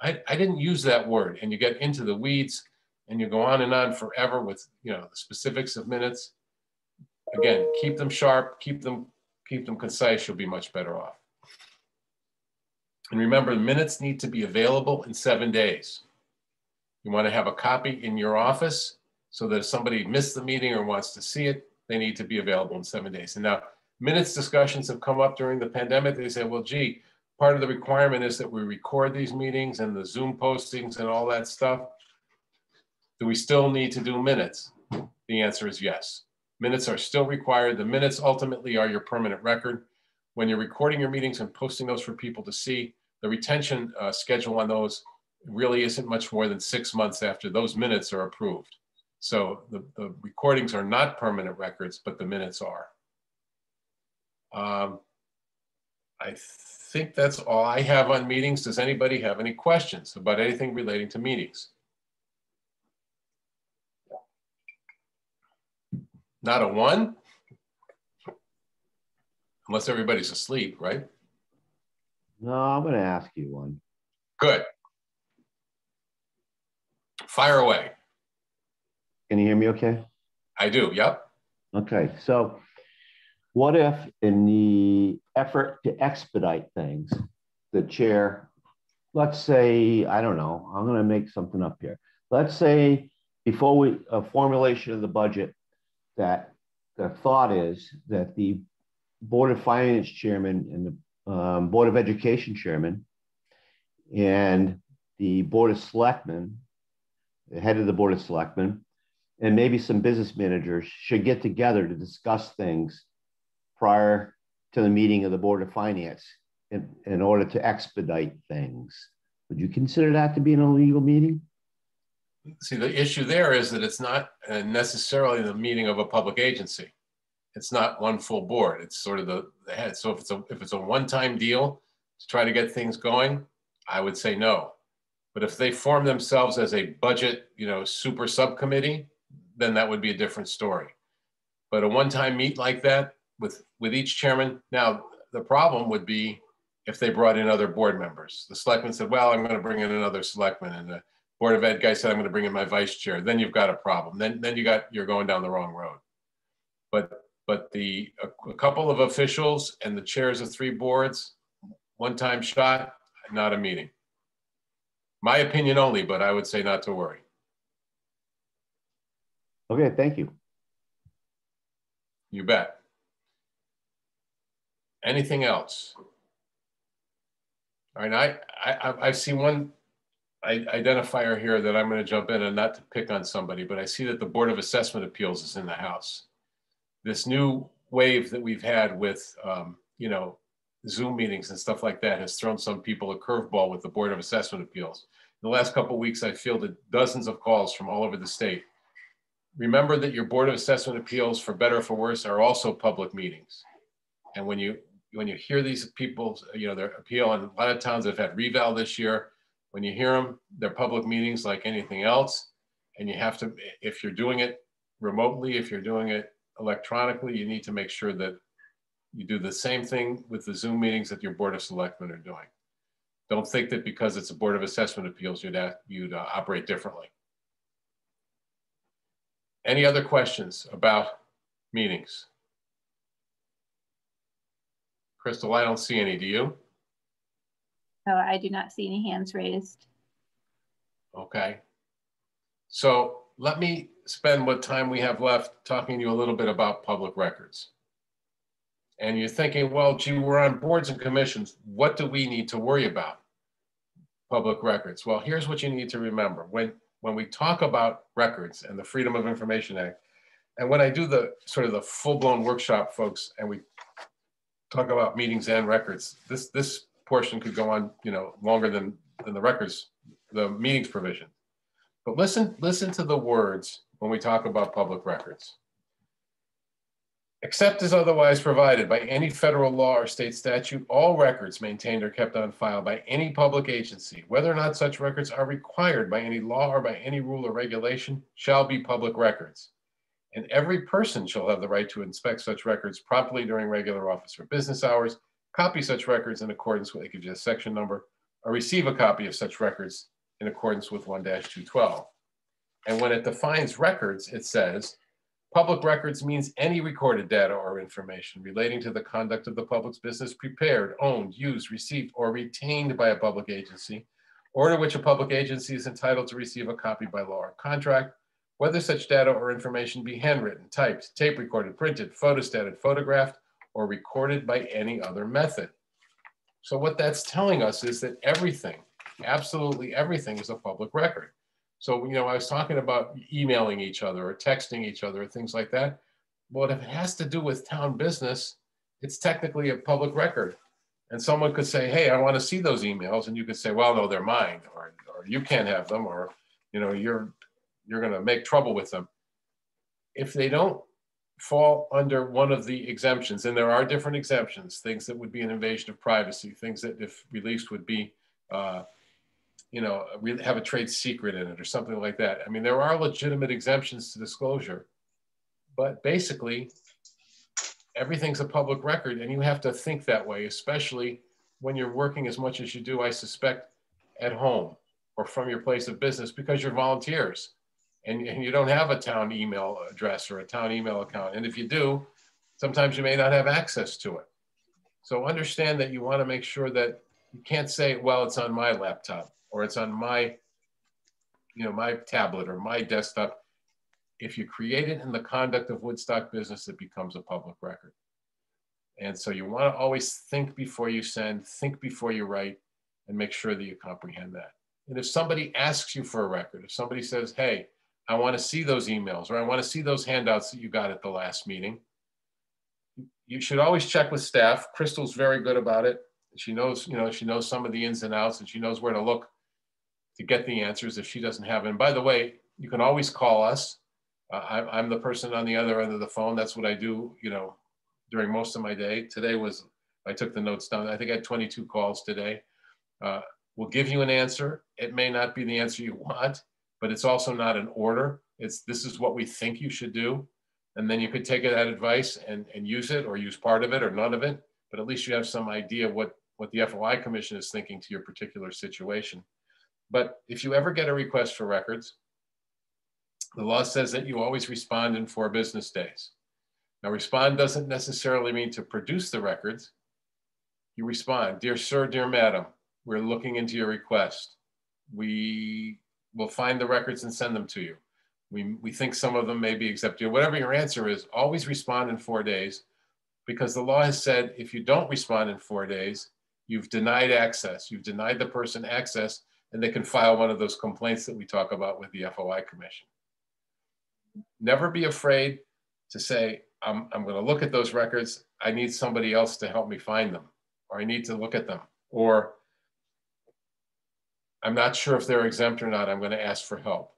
I didn't use that word. And you get into the weeds and you go on forever with, you know, the specifics of minutes. Again, keep them sharp, keep them concise, you'll be much better off. And remember, minutes need to be available in 7 days. You want to have a copy in your office so that if somebody missed the meeting or wants to see it, they need to be available in 7 days. And now, minutes discussions have come up during the pandemic. They say, well, gee, part of the requirement is that we record these meetings and the Zoom postings and all that stuff. Do we still need to do minutes? The answer is yes. Minutes are still required. The minutes ultimately are your permanent record. When you're recording your meetings and posting those for people to see, the retention schedule on those really isn't much more than 6 months after those minutes are approved. So the recordings are not permanent records, but the minutes are. I think that's all I have on meetings. Does anybody have any questions about anything relating to meetings? Not a one? Unless everybody's asleep, right? No, I'm going to ask you one. Good. Fire away. Can you hear me okay? I do, yep. Okay, so what if in the effort to expedite things, the chair, let's say, I don't know, I'm going to make something up here. Let's say before a formulation of the budget, that the thought is that the Board of Finance chairman and the Board of Education chairman and the Board of Selectmen, the head of the Board of Selectmen, and maybe some business managers should get together to discuss things prior to the meeting of the Board of Finance in order to expedite things. Would you consider that to be an illegal meeting? See, the issue there is that it's not necessarily the meeting of a public agency. It's not one full board. It's sort of the head. So if it's a one-time deal to try to get things going, I would say no. But if they form themselves as a budget, super subcommittee, then that would be a different story. But a one-time meet like that with each chairman. Now, the problem would be if they brought in other board members. The selectman said, well, I'm going to bring in another selectman, and the Board of Ed guy said, I'm going to bring in my vice chair. Then you've got a problem. Then you're going down the wrong road. But a couple of officials and the chairs of 3 boards, one-time shot, not a meeting. My opinion only, but I would say not to worry. Okay, thank you. You bet. Anything else? All right, I've seen one identifier here that I'm going to jump in, and not to pick on somebody, but I see that the Board of Assessment Appeals is in the House. This new wave that we've had with, Zoom meetings and stuff like that has thrown some people a curveball with the Board of Assessment Appeals. In the last couple of weeks, I fielded dozens of calls from all over the state. Remember that your Board of Assessment Appeals, for better or for worse, are also public meetings. And when you hear these people, their appeal, and a lot of towns have had reval this year, when you hear them, they're public meetings like anything else. And you have to, if you're doing it remotely, if you're doing it electronically, you need to make sure that you do the same thing with the Zoom meetings that your Board of Selectmen are doing. Don't think that because it's a Board of Assessment Appeals, you'd operate differently. Any other questions about meetings? Crystal, I don't see any, do you? No, I do not see any hands raised. Okay. So let me spend what time we have left talking to you a little bit about public records. And you're thinking, well, gee, we're on boards and commissions. What do we need to worry about? Public records. Well, here's what you need to remember. When we talk about records and the Freedom of Information Act, and when I do the sort of the full-blown workshop, folks, and we talk about meetings and records, this portion could go on, longer than the records, the meetings provision. But listen to the words when we talk about public records. Except as otherwise provided by any federal law or state statute, all records maintained or kept on file by any public agency, whether or not such records are required by any law or by any rule or regulation, shall be public records. And every person shall have the right to inspect such records promptly during regular office or business hours, copy such records in accordance with, it gives you a section number, or receive a copy of such records in accordance with 1-212. And when it defines records, it says, public records means any recorded data or information relating to the conduct of the public's business prepared, owned, used, received, or retained by a public agency, or to which a public agency is entitled to receive a copy by law or contract, whether such data or information be handwritten, typed, tape recorded, printed, photostated, photographed, or recorded by any other method. So what that's telling us is that everything, absolutely everything, is a public record. So, I was talking about emailing each other or texting each other or things like that. Well, if it has to do with town business, it's technically a public record. And someone could say, hey, I want to see those emails. And you could say, well, no, they're mine, or you can't have them, or, you know, you're going to make trouble with them. If they don't fall under one of the exemptions, and there are different exemptions, things that would be an invasion of privacy, things that if released would be, you know, have a trade secret in it or something like that. I mean, there are legitimate exemptions to disclosure, but basically everything's a public record, and you have to think that way, especially when you're working as much as you do, I suspect, at home or from your place of business, because you're volunteers and you don't have a town email address or a town email account. And if you do, sometimes you may not have access to it. So understand that you want to make sure that you can't say, well, it's on my laptop or it's on my, you know, my tablet or my desktop. If you create it in the conduct of Woodstock business, it becomes a public record. And so you want to always think before you send, think before you write, and make sure that you comprehend that. And if somebody asks you for a record, if somebody says, hey, I want to see those emails, or I want to see those handouts that you got at the last meeting, you should always check with staff. Crystal's very good about it. She knows, you know, she knows some of the ins and outs, and she knows where to look to get the answers if she doesn't have it. And by the way, you can always call us. I'm the person on the other end of the phone. That's what I do, you know, during most of my day. Today was, I took the notes down. I think I had 22 calls today. We'll give you an answer. It may not be the answer you want, but it's also not an order. This is what we think you should do. And then you could take that advice and use it, or use part of it or none of it. But at least you have some idea what the FOI Commission is thinking to your particular situation. But if you ever get a request for records, the law says that you always respond in 4 business days. Now, respond doesn't necessarily mean to produce the records. You respond, dear sir, dear madam, we're looking into your request. We will find the records and send them to you. We think some of them may be accepted. Whatever your answer is, always respond in 4 days, because the law has said if you don't respond in 4 days, you've denied access. You've denied the person access, and they can file one of those complaints that we talk about with the FOI Commission. Never be afraid to say, I'm going to look at those records. I need somebody else to help me find them, or I need to look at them, or I'm not sure if they're exempt or not. I'm going to ask for help.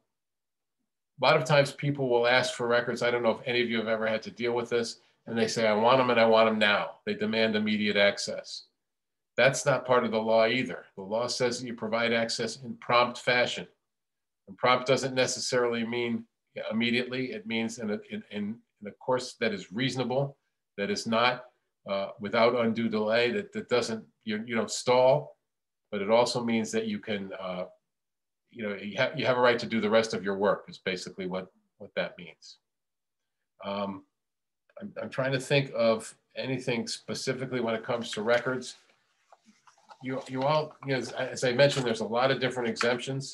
A lot of times people will ask for records. I don't know if any of you have ever had to deal with this, and they say, I want them and I want them now. They demand immediate access. That's not part of the law either. The law says that you provide access in prompt fashion. And prompt doesn't necessarily mean immediately. It means in a course that is reasonable, that is not without undue delay, that doesn't, you don't stall, but it also means that you can, you have a right to do the rest of your work is basically what that means. I'm trying to think of anything specifically when it comes to records. You all, as I mentioned, there's a lot of different exemptions.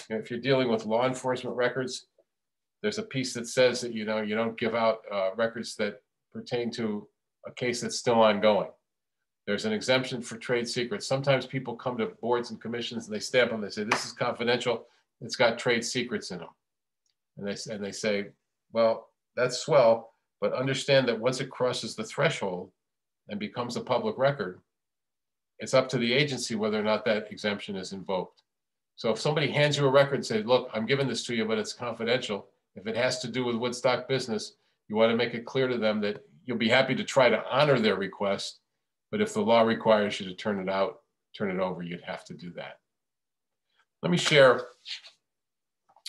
If you're dealing with law enforcement records, there's a piece that says that, you don't give out records that pertain to a case that's still ongoing. There's an exemption for trade secrets. Sometimes people come to boards and commissions and they stamp them. They say, this is confidential. It's got trade secrets in them. And they say, well, that's swell, but understand that once it crosses the threshold and becomes a public record, it's up to the agency whether or not that exemption is invoked. So if somebody hands you a record and says, look, I'm giving this to you, but it's confidential. If it has to do with Woodstock business, you want to make it clear to them that you'll be happy to try to honor their request. But if the law requires you to turn it over, you'd have to do that. Let me share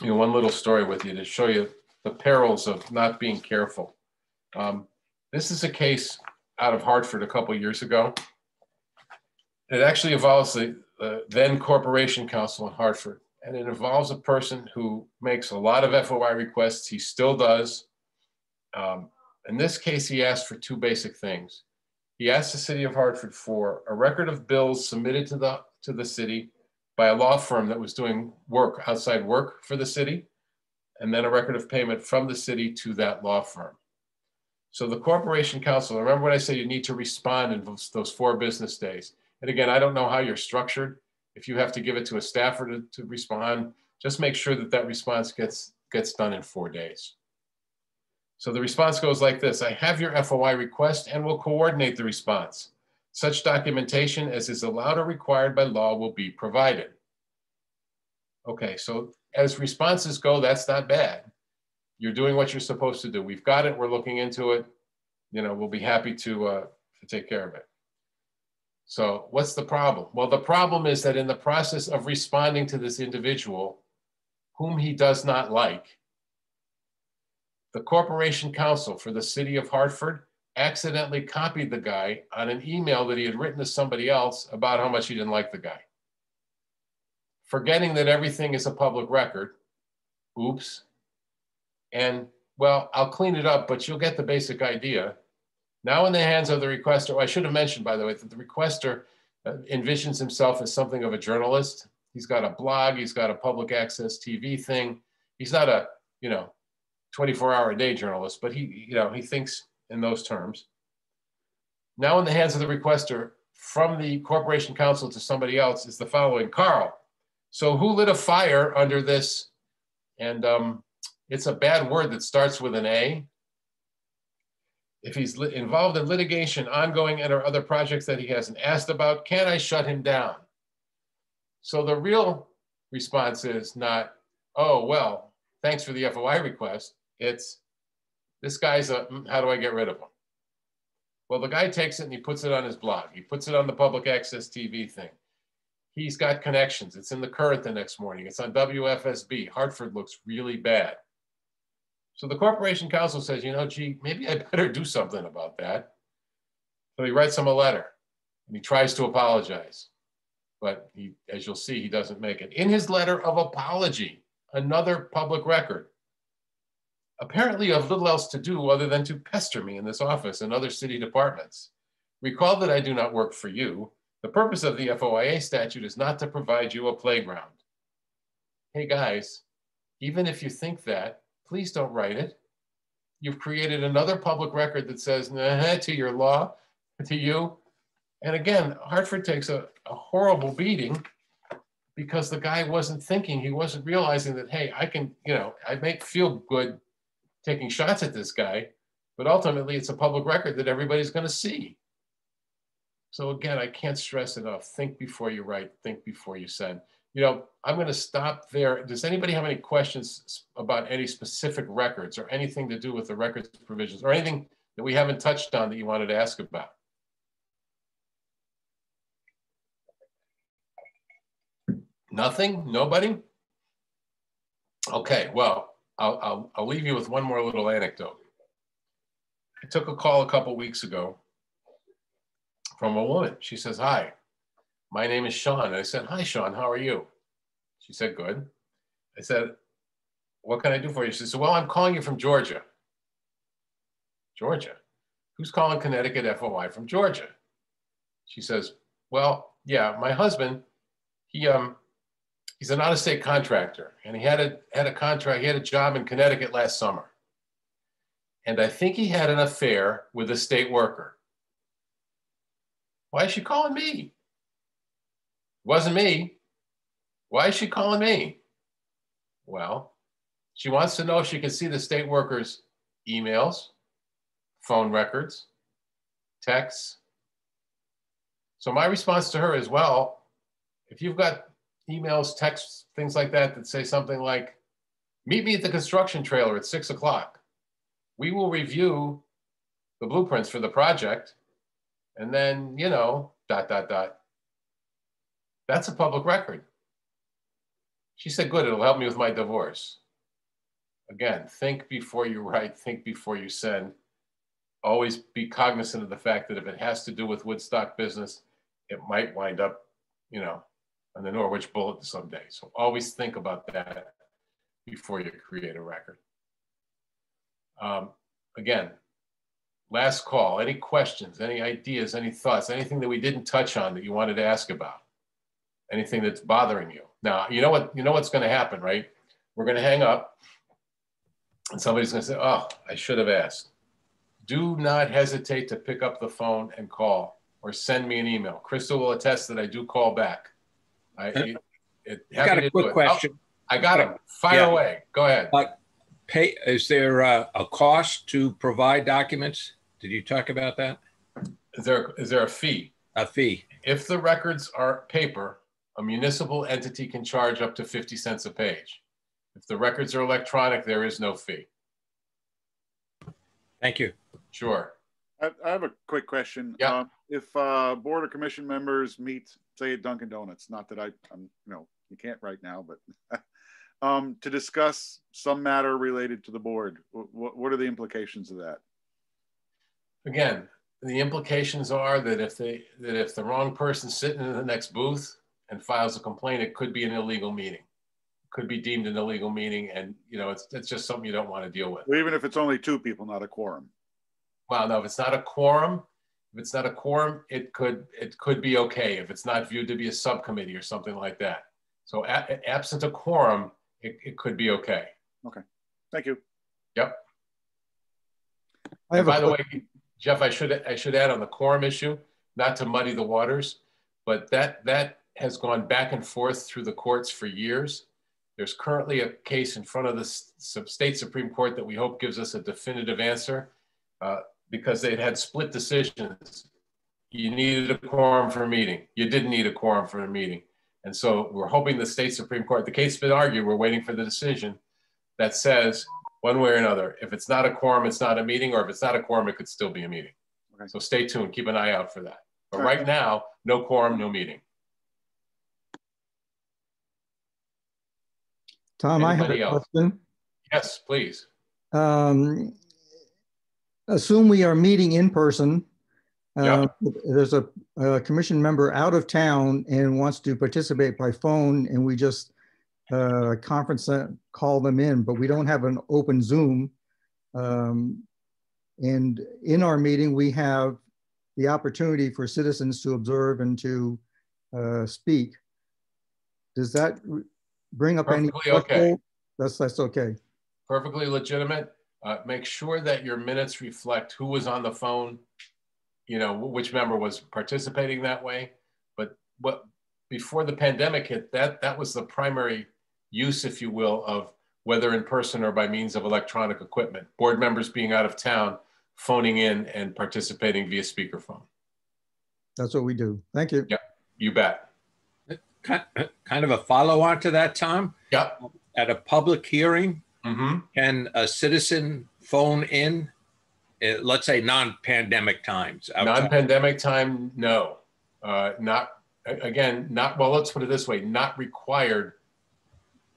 one little story with you to show you the perils of not being careful. This is a case out of Hartford a couple of years ago. It actually involves the then Corporation Counsel in Hartford. And it involves a person who makes a lot of FOI requests. He still does. In this case, he asked for 2 basic things. He asked the city of Hartford for a record of bills submitted to the city by a law firm that was doing outside work for the city, and then a record of payment from the city to that law firm. So the Corporation Counsel, remember when I say you need to respond in those 4 business days. And again, I don't know how you're structured. If you have to give it to a staffer to respond, just make sure that response gets done in 4 days. So the response goes like this: I have your FOI request and will coordinate the response. Such documentation as is allowed or required by law will be provided. Okay, so as responses go, that's not bad. You're doing what you're supposed to do. We've got it, we're looking into it. You know, we'll be happy to take care of it. So what's the problem? Well, the problem is that in the process of responding to this individual, whom he does not like, the Corporation Counsel for the City of Hartford accidentally copied the guy on an email that he had written to somebody else about how much he didn't like the guy. Forgetting that everything is a public record. Oops. And well, I'll clean it up, but you'll get the basic idea. Now in the hands of the requester, I should have mentioned, by the way, that the requester envisions himself as something of a journalist. He's got a blog, he's got a public access TV thing. He's not a, 24-hour-a-day journalist, but he thinks in those terms. Now in the hands of the requester, from the Corporation Counsel to somebody else, is the following: Carl, so who lit a fire under this? And it's a bad word that starts with an A. If he's involved in litigation, ongoing and or other projects that he hasn't asked about, can I shut him down? So the real response is not, oh, well, thanks for the FOI request. It's, this guy's how do I get rid of him? Well, the guy takes it and he puts it on his blog. He puts it on the public access TV thing. He's got connections. It's in the Current the next morning. It's on WFSB. Hartford looks really bad. So the Corporation Counsel says, gee, maybe I better do something about that. So he writes him a letter and he tries to apologize. But he, as you'll see, he doesn't make it. In his letter of apology, another public record, apparently of little else to do other than to pester me in this office and other city departments. Recall that I do not work for you. The purpose of the FOIA statute is not to provide you a playground. Hey guys, even if you think that, please don't write it. You've created another public record that says, nah, to your law, to you. And again, Hartford takes a horrible beating because the guy wasn't thinking, he wasn't realizing that, hey, I can, I may feel good taking shots at this guy, but ultimately it's a public record that everybody's going to see. So again, I can't stress enough, think before you write, think before you send. I'm going to stop there. Does anybody have any questions about any specific records or anything to do with the records provisions or anything that we haven't touched on that you wanted to ask about? Nothing? Nobody? Okay, well, I'll leave you with one more little anecdote. I took a call a couple weeks ago from a woman. She says, hi, my name is Sean. And I said, hi, Sean, how are you? She said, good. I said, what can I do for you? She said, well, I'm calling you from Georgia. Georgia? Who's calling Connecticut FOI from Georgia? She says, well, yeah, my husband, he's an out-of-state contractor, and he had a contract, he had a job in Connecticut last summer. And I think he had an affair with a state worker. Why is she calling me? Wasn't me. Why is she calling me? Well, she wants to know if she can see the state worker's emails, phone records, texts. So my response to her is, well, if you've got emails, texts, things like that that say something like, meet me at the construction trailer at 6 o'clock. We will review the blueprints for the project. And then, dot, dot, dot. That's a public record. She said, good, it'll help me with my divorce. Again, think before you write, think before you send. Always be cognizant of the fact that if it has to do with Woodstock business, it might wind up, on the Norwich Bulletin someday. So always think about that before you create a record. Again, last call, any questions, any ideas, any thoughts, anything that we didn't touch on that you wanted to ask about, anything that's bothering you. Now, you know what's going to happen, right? We're going to hang up and somebody's going to say, oh, I should have asked. Do not hesitate to pick up the phone and call or send me an email. Crystal will attest that I do call back. I got a quick question. Oh, I got him. Fire away. Go ahead. Is there a cost to provide documents? Did you talk about that? Is there a fee? a fee? If the records are paper, a municipal entity can charge up to 50 cents a page. If the records are electronic, there is no fee. Thank you. Sure. I have a quick question. Yeah. If board or commission members meet, say at Dunkin' Donuts, not that I'm, you can't right now, but to discuss some matter related to the board, what are the implications of that? Again, the implications are that if the wrong person's sitting in the next booth and files a complaint, it could be an illegal meeting. Could be deemed an illegal meeting, and it's just something you don't want to deal with. Well, even if it's only 2 people, not a quorum. Well, no, if it's not a quorum, it could be okay if it's not viewed to be a subcommittee or something like that. So absent a quorum, it could be okay. Okay, thank you. Yep. By the way, Jeff, I should add on the quorum issue, not to muddy the waters, but that has gone back and forth through the courts for years. There's currently a case in front of the state Supreme Court that we hope gives us a definitive answer, because they'd had split decisions. You needed a quorum for a meeting. You didn't need a quorum for a meeting. And so we're hoping the state Supreme Court, the case has been argued, we're waiting for the decision that says one way or another, if it's not a quorum, it's not a meeting, or if it's not a quorum, it could still be a meeting. Okay. So stay tuned, keep an eye out for that. But right now, no quorum, no meeting. Tom, Anybody I have a else? question. Yes, please. Assume we are meeting in person. Yep. There's a commission member out of town and wants to participate by phone, and we just conference call them in, but we don't have an open Zoom. And in our meeting, we have the opportunity for citizens to observe and to speak. Does that bring up any? Perfectly okay. That's okay. Perfectly legitimate. Make sure that your minutes reflect who was on the phone, which member was participating that way. But before the pandemic hit, that was the primary use, if you will, of whether in person or by means of electronic equipment. Board members being out of town, phoning in and participating via speakerphone. That's what we do. Thank you. Yep, you bet. Kind of a follow-on to that, Tom? Yep. At a public hearing, can a citizen phone in, let's say non-pandemic times? Non-pandemic time, no. Well, let's put it this way, not required.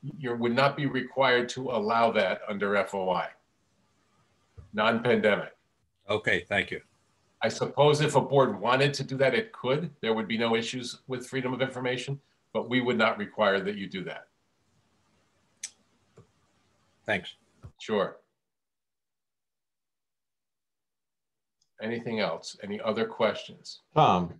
You would not be required to allow that under FOI. Non-pandemic. Okay, thank you. I suppose if a board wanted to do that, it could. There would be no issues with freedom of information, but we would not require that you do that. Thanks. Sure. Anything else? Any other questions? Tom.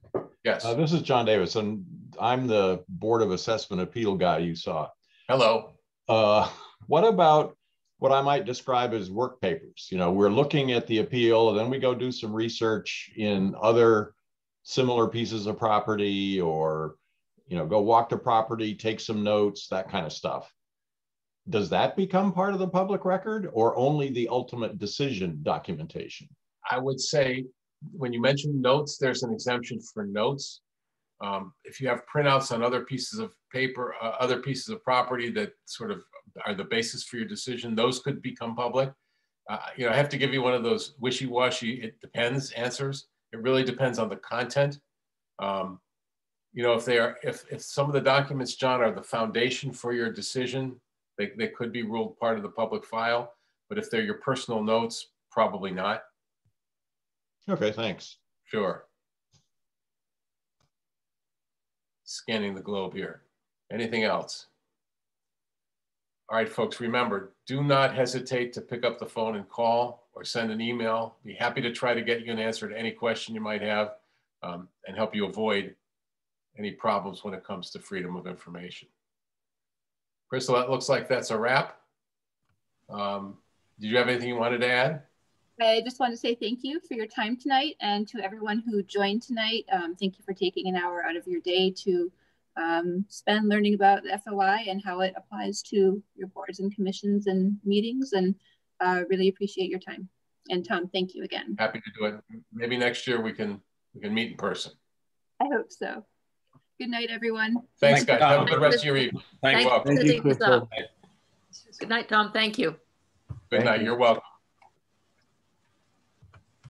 Yes. This is John Davis, and I'm the Board of Assessment appeal guy you saw. Hello. What about what I might describe as work papers? We're looking at the appeal, and then we go do some research in other similar pieces of property, or go walk the property, take some notes, that kind of stuff. Does that become part of the public record, or only the ultimate decision documentation? I would say when you mention notes, there's an exemption for notes. If you have printouts on other pieces of paper, other pieces of property that sort of are the basis for your decision, those could become public. I have to give you one of those wishy-washy, it depends answers. It really depends on the content. If some of the documents, John, are the foundation for your decision, they could be ruled part of the public file. But if they're your personal notes, probably not. Okay, thanks. Sure. Scanning the globe here. Anything else? All right, folks, remember, do not hesitate to pick up the phone and call or send an email. Be happy to try to get you an answer to any question you might have, and help you avoid any problems when it comes to freedom of information. Crystal, that looks like that's a wrap. Did you have anything you wanted to add? I just want to say thank you for your time tonight, and to everyone who joined tonight. Thank you for taking an hour out of your day to spend learning about the FOI and how it applies to your boards and commissions and meetings, and really appreciate your time. And Tom, thank you again. Happy to do it. Maybe next year we can meet in person. hope so. Good night, everyone. Thanks, guys. Have a good rest of your evening. Thank Thanks you. for Thank you, setting this Crystal. up. Good night, Tom. Thank you. Good night. You're welcome.